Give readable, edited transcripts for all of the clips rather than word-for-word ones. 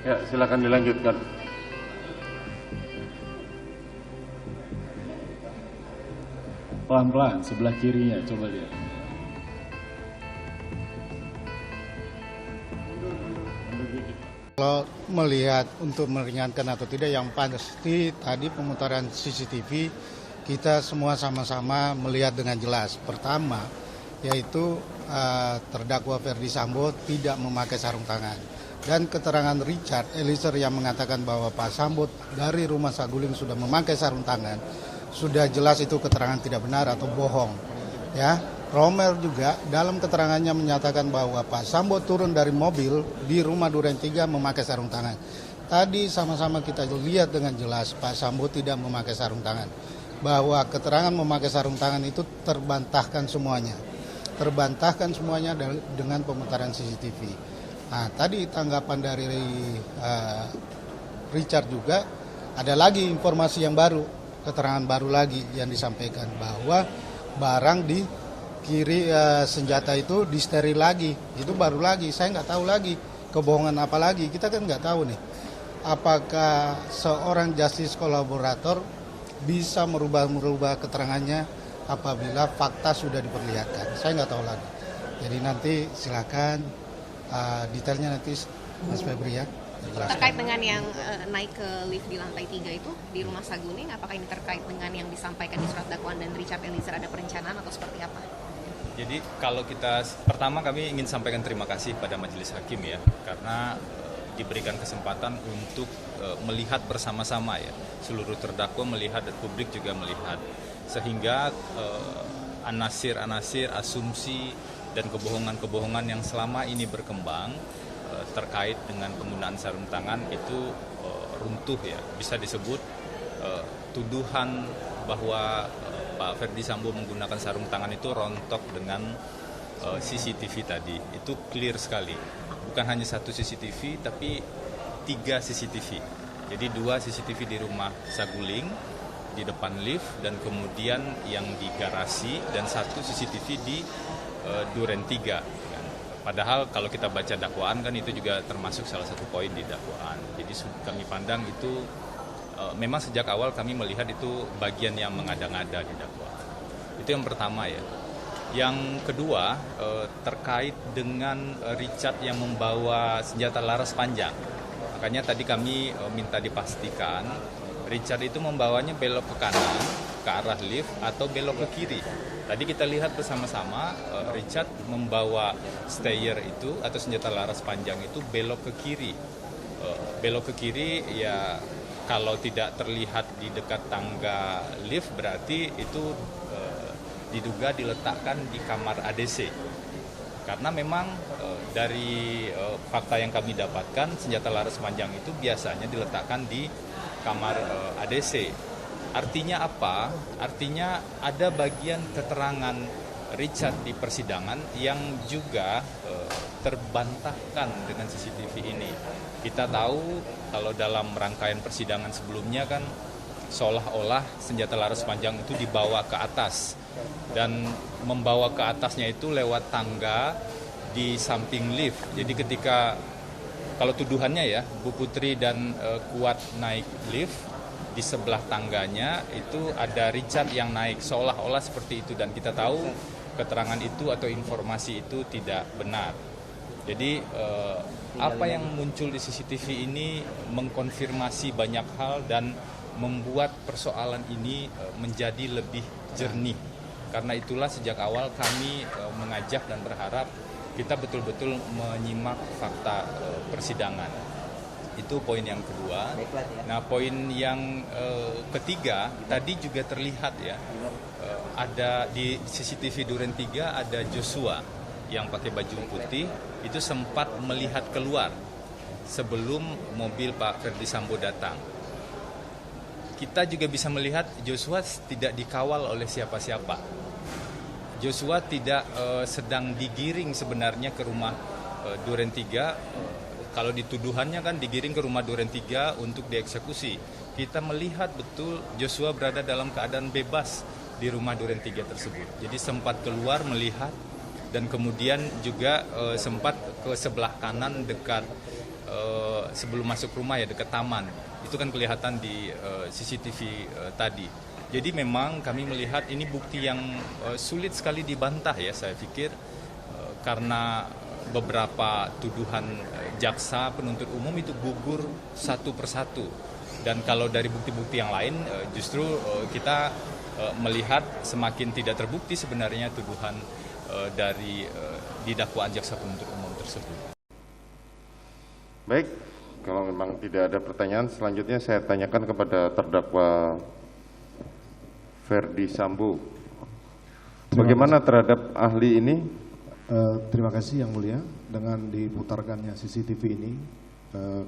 Ya, silakan dilanjutkan. Pelan-pelan, sebelah kirinya, coba lihat. Kalau melihat untuk meringankan atau tidak, yang pasti tadi pemutaran CCTV kita semua sama-sama melihat dengan jelas. Pertama, yaitu terdakwa Ferdy Sambo tidak memakai sarung tangan. Dan keterangan Richard Eliezer yang mengatakan bahwa Pak Sambo dari rumah Saguling sudah memakai sarung tangan, sudah jelas itu keterangan tidak benar atau bohong. Ya, Romer juga dalam keterangannya menyatakan bahwa Pak Sambo turun dari mobil di rumah Duren 3 memakai sarung tangan. Tadi sama-sama kita lihat dengan jelas Pak Sambo tidak memakai sarung tangan. Bahwa keterangan memakai sarung tangan itu terbantahkan semuanya. Terbantahkan semuanya dengan pemutaran CCTV. Nah, tadi tanggapan dari Richard juga, ada lagi informasi yang baru, keterangan baru lagi yang disampaikan bahwa barang di kiri senjata itu disteril lagi. Itu baru lagi, saya nggak tahu lagi kebohongan apa lagi, kita kan nggak tahu nih. Apakah seorang justice kolaborator bisa merubah keterangannya apabila fakta sudah diperlihatkan? Saya nggak tahu lagi. Jadi nanti silakan detailnya nanti Mas Febri ya. Terkait dengan yang naik ke lift di lantai 3 itu di rumah Saguling, apakah ini terkait dengan yang disampaikan di surat dakwaan dan Richard Eliezer, ada perencanaan atau seperti apa? Jadi kalau kita, pertama kami ingin sampaikan terima kasih pada Majelis Hakim ya, karena diberikan kesempatan untuk melihat bersama-sama ya, seluruh terdakwa melihat dan publik juga melihat, sehingga anasir-anasir, asumsi dan kebohongan-kebohongan yang selama ini berkembang terkait dengan penggunaan sarung tangan itu runtuh ya, bisa disebut tuduhan bahwa Pak Ferdy Sambo menggunakan sarung tangan itu rontok dengan CCTV tadi, itu clear sekali. Bukan hanya satu CCTV, tapi 3 CCTV. Jadi 2 CCTV di rumah Saguling, di depan lift, dan kemudian yang di garasi, dan 1 CCTV di Duren 3. Padahal kalau kita baca dakwaan kan itu juga termasuk salah satu poin di dakwaan. Jadi kami pandang itu memang sejak awal kami melihat itu bagian yang mengada-ngada di dakwaan. Itu yang pertama ya. Yang kedua terkait dengan Richard yang membawa senjata laras panjang. Makanya tadi kami minta dipastikan Richard itu membawanya belok ke kanan ke arah lift atau belok ke kiri. Tadi kita lihat bersama-sama Richard membawa stayer itu atau senjata laras panjang itu belok ke kiri. Belok ke kiri ya, kalau tidak terlihat di dekat tangga lift berarti itu diduga diletakkan di kamar ADC. Karena memang dari fakta yang kami dapatkan, senjata laras panjang itu biasanya diletakkan di kamar ADC. Artinya apa? Artinya ada bagian keterangan Richard di persidangan yang juga terbantahkan dengan CCTV ini. Kita tahu kalau dalam rangkaian persidangan sebelumnya kan seolah-olah senjata laras panjang itu dibawa ke atas, dan membawa ke atasnya itu lewat tangga di samping lift. Jadi ketika, kalau tuduhannya ya, Bu Putri dan Kuat naik lift, di sebelah tangganya itu ada Richard yang naik, seolah-olah seperti itu, dan kita tahu keterangan itu atau informasi itu tidak benar. Jadi apa yang muncul di CCTV ini mengkonfirmasi banyak hal dan membuat persoalan ini menjadi lebih jernih. Karena itulah sejak awal kami mengajak dan berharap kita betul-betul menyimak fakta persidangan. Itu poin yang kedua. Nah, poin yang ketiga tadi juga terlihat ya, ada di CCTV Duren 3 ada Joshua yang pakai baju putih itu sempat melihat keluar sebelum mobil Pak Ferdy Sambo datang. Kita juga bisa melihat Joshua tidak dikawal oleh siapa-siapa. Joshua tidak sedang digiring sebenarnya ke rumah Duren 3. Kalau dituduhannya kan digiring ke rumah Duren 3 untuk dieksekusi. Kita melihat betul Joshua berada dalam keadaan bebas di rumah Duren 3 tersebut. Jadi sempat keluar melihat, dan kemudian juga sempat ke sebelah kanan dekat sebelum masuk rumah ya, dekat taman. Itu kan kelihatan di CCTV tadi. Jadi memang kami melihat ini bukti yang sulit sekali dibantah ya, saya pikir, karena beberapa tuduhan jaksa penuntut umum itu gugur satu persatu. Dan kalau dari bukti-bukti yang lain justru kita melihat semakin tidak terbukti sebenarnya tuduhan dari di dakwaan jaksa penuntut umum tersebut. Baik, kalau memang tidak ada pertanyaan, selanjutnya saya tanyakan kepada terdakwa Ferdi Sambo. Bagaimana terhadap ahli ini? Terima kasih Yang Mulia. Dengan diputarkannya CCTV ini,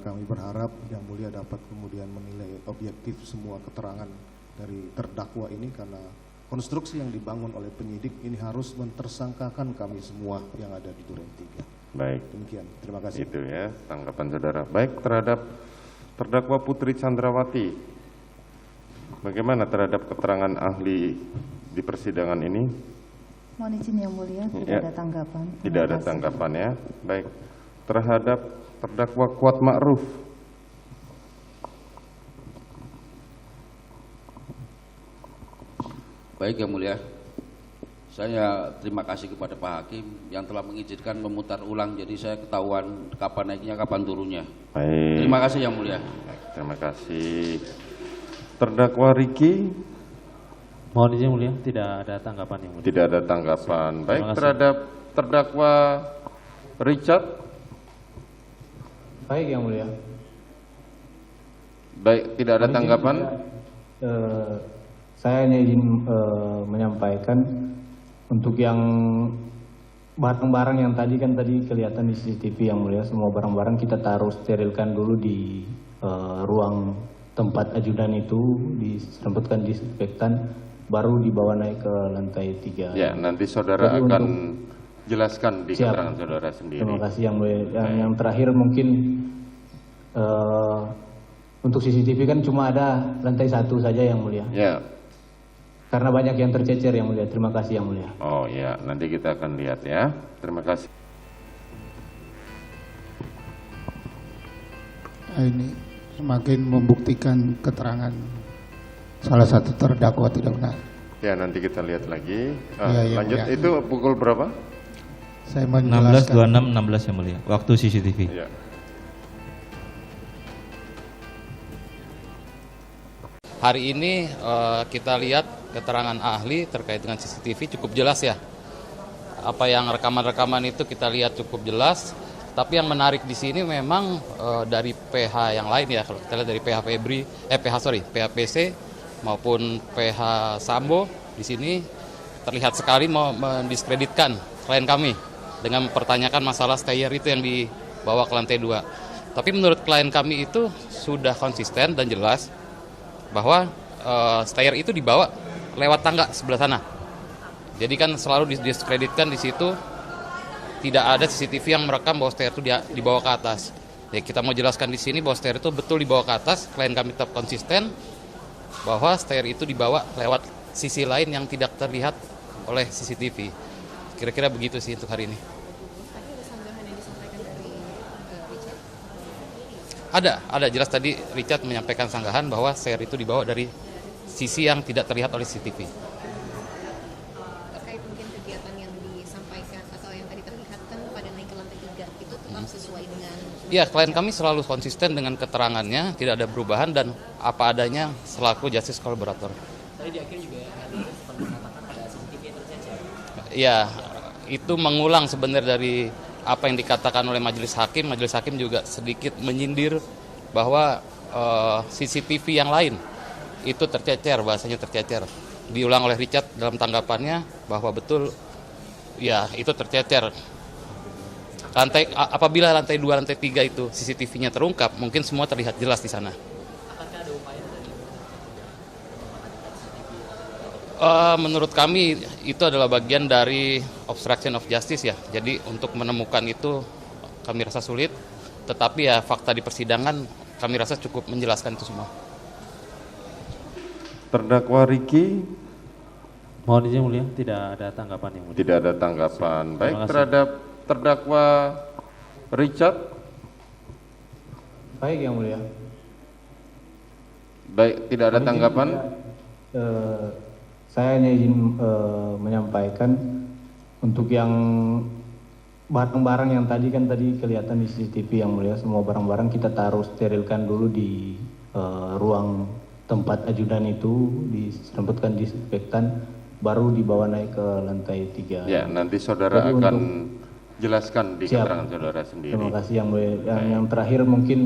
kami berharap Yang Mulia dapat kemudian menilai objektif semua keterangan dari terdakwa ini, karena konstruksi yang dibangun oleh penyidik ini harus mentersangkakan kami semua yang ada di Duren 3. Baik, Demikian, terima kasih. itu ya tanggapan saudara. Baik, terhadap terdakwa Putri Chandrawati, bagaimana terhadap keterangan ahli di persidangan ini? Mohon izin Yang Mulia, tidak Ya. ada tanggapan. Tidak Terima ada kasih. tanggapan ya. Baik, terhadap terdakwa Kuat Ma'ruf, Baik Yang Mulia, saya terima kasih kepada Pak Hakim yang telah mengizinkan memutar ulang, jadi saya ketahuan kapan naiknya, kapan turunnya. baik. Terima kasih Yang Mulia. Baik, terima kasih. Terdakwa Riki, Mohon izin mulia, tidak ada tanggapan yang mulia. tidak ada tanggapan. Baik, Terima kasih. terhadap terdakwa Richard, Baik Yang Mulia. baik, tidak ada Mohon izin, tanggapan. Saya hanya izin menyampaikan untuk yang barang-barang yang tadi kelihatan di CCTV Yang Mulia, semua barang-barang kita taruh sterilkan dulu di ruang tempat ajudan itu, disempatkan disinfektan, baru dibawa naik ke lantai 3. Ya, nanti saudara Jadi akan untuk- jelaskan di Siap. keterangan saudara sendiri. Terima kasih Yang Mulia. Yang terakhir mungkin untuk CCTV kan cuma ada lantai 1 saja Yang Mulia. Ya, Karena banyak yang tercecer Yang Mulia. Terima kasih Yang Mulia. oh ya, nanti kita akan lihat ya. Terima kasih. Ini semakin membuktikan keterangan salah satu terdakwa tidak benar. Ya, nanti kita lihat lagi. Iya, iya, Lanjut, ya. itu pukul berapa? Saya menjelaskan 16.26 Yang Mulia, waktu CCTV. Ya. Hari ini kita lihat keterangan ahli terkait dengan CCTV cukup jelas ya. Apa yang rekaman-rekaman itu kita lihat cukup jelas. Tapi yang menarik di sini memang dari PH yang lain ya. Kalau kita lihat dari PH PC maupun PH Sambo di sini terlihat sekali mau mendiskreditkan klien kami dengan mempertanyakan masalah stayer itu yang dibawa ke lantai 2. Tapi menurut klien kami itu sudah konsisten dan jelas bahwa stayer itu dibawa lewat tangga sebelah sana. Jadi kan selalu didiskreditkan di situ, tidak ada CCTV yang merekam bahwa stayer itu dibawa ke atas. Ya, kita mau jelaskan di sini bahwa stayer itu betul dibawa ke atas. Klien kami tetap konsisten bahwa stayer itu dibawa lewat sisi lain yang tidak terlihat oleh CCTV. Kira-kira begitu sih untuk hari ini. Tadi ada sanggahan yang disampaikan dari Richard. Ada jelas tadi Richard menyampaikan sanggahan bahwa stayer itu dibawa dari sisi yang tidak terlihat oleh CCTV. Terkait mungkin kegiatan yang disampaikan atau yang tadi terlihatkan pada naik ke lantai 3 itu tetap sesuai dengan. Ya, klien kami selalu konsisten dengan keterangannya, tidak ada perubahan dan apa adanya selaku justice collaborator. Tadi di akhir juga ada mengatakan ada CCTV yang tercecer. Ya, itu mengulang sebenarnya dari apa yang dikatakan oleh majelis hakim. Majelis hakim juga sedikit menyindir bahwa CCTV yang lain itu tercecer, bahasanya tercecer. Diulang oleh Richard dalam tanggapannya bahwa betul ya itu tercecer. Apabila lantai 2, lantai 3 itu CCTV-nya terungkap, mungkin semua terlihat jelas di sana. Apakah ada upaya dari Menurut kami itu adalah bagian dari obstruction of justice ya. Jadi untuk menemukan itu kami rasa sulit, tetapi ya fakta di persidangan kami rasa cukup menjelaskan itu semua. Terdakwa Riki, Mohon izin mulia, tidak ada tanggapan yang mulia. tidak ada tanggapan. Baik, kasih. terhadap terdakwa Richard, Baik yang mulia. Baik, tidak ada tanggapan? Saya hanya izin menyampaikan untuk yang barang-barang yang tadi kan kelihatan di CCTV yang mulia, semua barang-barang kita taruh sterilkan dulu di ruang tempat ajudan itu, diserempetkan disinfektan, baru dibawa naik ke lantai 3. Ya, nanti saudara Jadi akan jelaskan di Siap. keterangan saudara sendiri. Terima kasih yang mulia. Yang terakhir mungkin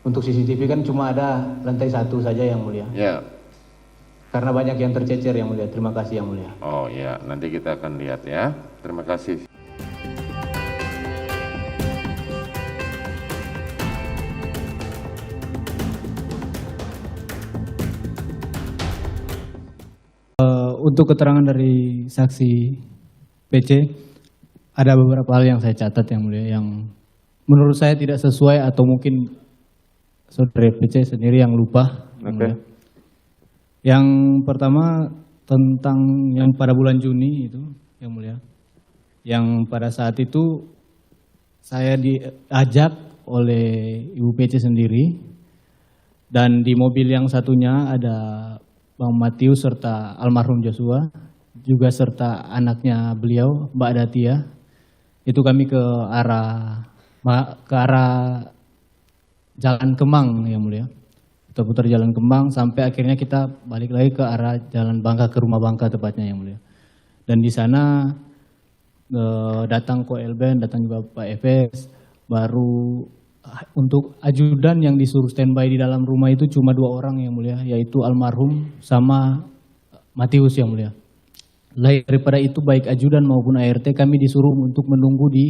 untuk CCTV kan cuma ada lantai 1 saja yang mulia. Ya. Karena banyak yang tercecer yang mulia. Terima kasih yang mulia. Oh ya, nanti kita akan lihat ya. Terima kasih. Untuk keterangan dari saksi PC, ada beberapa hal yang saya catat yang mulia, yang menurut saya tidak sesuai atau mungkin saudara PC sendiri yang lupa. Yang mulia. Yang pertama tentang yang pada bulan Juni itu, yang mulia, yang pada saat itu saya diajak oleh Ibu PC sendiri, dan di mobil yang satunya ada Bang Matius serta almarhum Joshua, juga serta anaknya beliau, Mbak Datia. Itu kami ke arah Jalan Kemang yang mulia. Putar Jalan Kemang sampai akhirnya kita balik lagi ke arah Jalan Bangka, ke rumah Bangka tepatnya yang mulia. Dan di sana datang Ko Elben, datang juga Pak Efes, baru untuk ajudan yang disuruh standby di dalam rumah itu cuma 2 orang yang mulia, yaitu almarhum sama Matius yang mulia. Lain daripada itu baik ajudan maupun ART kami disuruh untuk menunggu di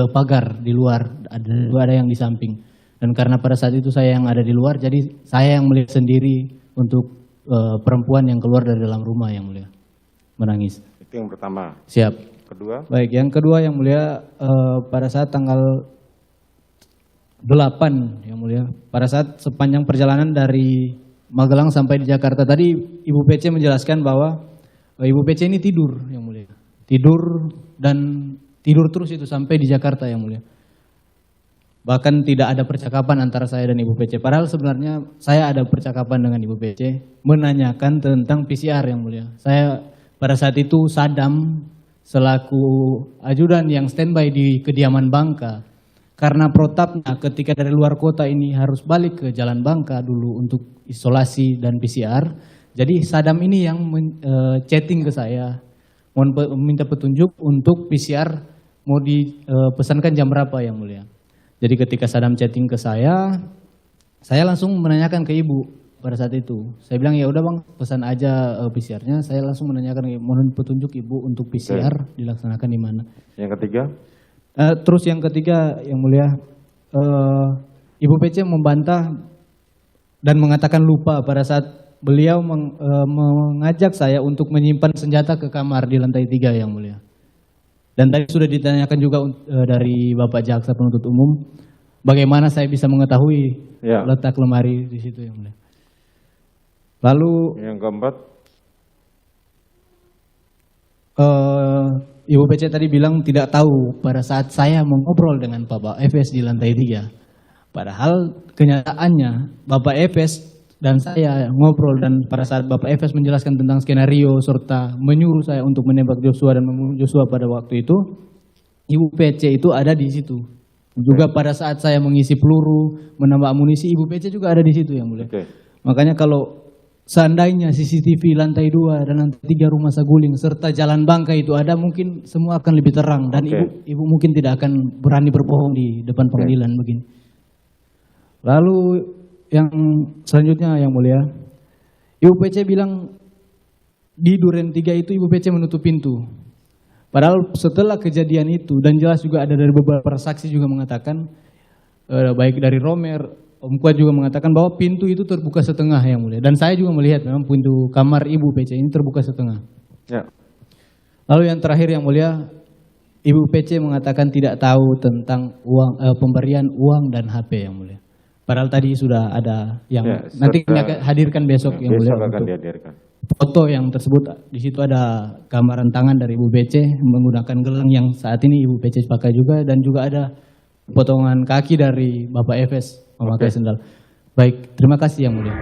pagar di luar, ada yang di samping. Dan karena pada saat itu saya yang ada di luar, jadi saya yang melihat sendiri untuk perempuan yang keluar dari dalam rumah yang mulia, menangis. Itu yang pertama. Siap. Kedua? Baik, yang kedua yang mulia, pada saat tanggal 8 yang mulia, pada saat sepanjang perjalanan dari Magelang sampai di Jakarta tadi Ibu PC menjelaskan bahwa Ibu PC ini tidur yang mulia, tidur terus itu sampai di Jakarta yang mulia. Bahkan tidak ada percakapan antara saya dan Ibu PC. Padahal sebenarnya saya ada percakapan dengan Ibu PC menanyakan tentang PCR yang mulia. Saya pada saat itu Sadam selaku ajudan yang standby di kediaman Bangka. Karena protapnya ketika dari luar kota ini harus balik ke Jalan Bangka dulu untuk isolasi dan PCR. Jadi Sadam ini yang chatting ke saya, minta petunjuk untuk PCR mau dipesankan jam berapa yang mulia. Jadi ketika Sadam chatting ke saya langsung menanyakan ke Ibu pada saat itu. Saya bilang ya udah Bang, pesan aja PCR-nya. Saya langsung menanyakan, mohon petunjuk Ibu untuk PCR dilaksanakan di mana. Yang ketiga? Terus yang ketiga yang mulia, Ibu PC membantah dan mengatakan lupa pada saat beliau mengajak saya untuk menyimpan senjata ke kamar di lantai 3 yang mulia. Dan tadi sudah ditanyakan juga dari Bapak Jaksa Penuntut Umum, bagaimana saya bisa mengetahui letak lemari di situ yang mulia. Lalu yang keempat, Ibu PC tadi bilang tidak tahu pada saat saya mengobrol dengan Bapak Efes di lantai 3. Padahal kenyataannya Bapak Efes dan saya ngobrol, dan pada saat Bapak Efes menjelaskan tentang skenario serta menyuruh saya untuk menembak Joshua dan membunuh Joshua pada waktu itu, Ibu PC itu ada di situ. Juga pada saat saya mengisi peluru, menambah amunisi, Ibu PC juga ada di situ yang mulia. Makanya kalau seandainya CCTV lantai 2 dan lantai 3 rumah Saguling serta Jalan Bangka itu ada, mungkin semua akan lebih terang dan ibu mungkin tidak akan berani berbohong di depan pengadilan begini. Lalu yang selanjutnya yang mulia, Ibu PC bilang di Duren 3 itu Ibu PC menutup pintu. Padahal setelah kejadian itu, dan jelas juga ada dari beberapa saksi juga mengatakan, baik dari Romer, Om Kuat juga mengatakan bahwa pintu itu terbuka setengah yang mulia. Dan saya juga melihat memang pintu kamar Ibu PC ini terbuka setengah. Ya. Lalu yang terakhir yang mulia, Ibu PC mengatakan tidak tahu tentang pemberian uang dan HP yang mulia. Padahal tadi sudah ada yang nanti kami akan hadirkan besok yang mulia. Besok akan dihadirkan. Foto yang tersebut, di situ ada gambaran tangan dari Ibu PC menggunakan gelang yang saat ini Ibu PC pakai juga, dan juga ada potongan kaki dari Bapak Efes memakai sendal. Baik, terima kasih yang mulia.